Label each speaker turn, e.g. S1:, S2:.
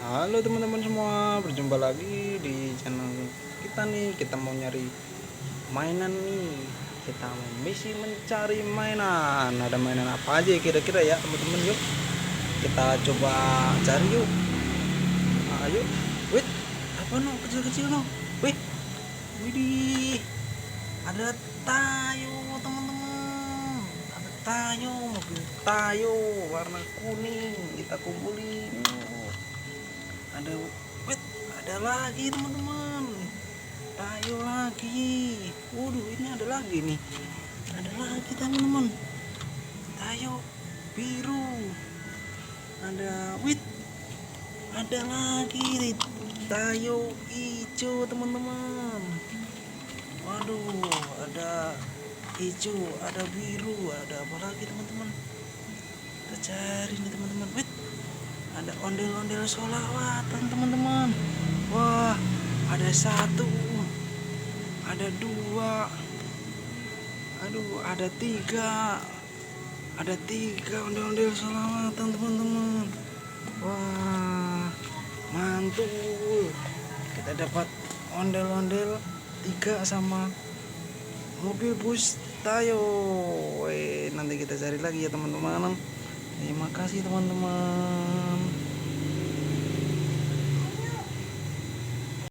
S1: Halo teman-teman semua, berjumpa lagi di channel kita nih. Kita mau nyari mainan nih. Kita mau misi mencari mainan. Ada mainan apa aja kira-kira ya teman-teman? Yuk kita coba cari yuk. Ayo. Wait, apa no kecil-kecil no? Wih, widih, ada Tayo teman-teman. Ada Tayo, mobil Tayo warna kuning. Kita kumpulin yuk. Ada, wait, ada lagi teman-teman. Tayo lagi. Waduh, ini ada lagi nih. Ada lagi teman-teman. Tayo biru. Ada, wait, ada lagi nih. Tayo hijau teman-teman. Waduh, ada hijau, ada biru, ada apa lagi teman-teman? Kita cari nih teman-teman. Wait, ada ondel-ondel sholawatan teman-teman. Wah, ada satu, ada dua, aduh, ada tiga ondel-ondel sholawatan teman-teman. Wah, mantul, kita dapat ondel-ondel tiga sama mobil bus Tayo. Nanti kita cari lagi ya teman-teman. Terima kasih teman-teman.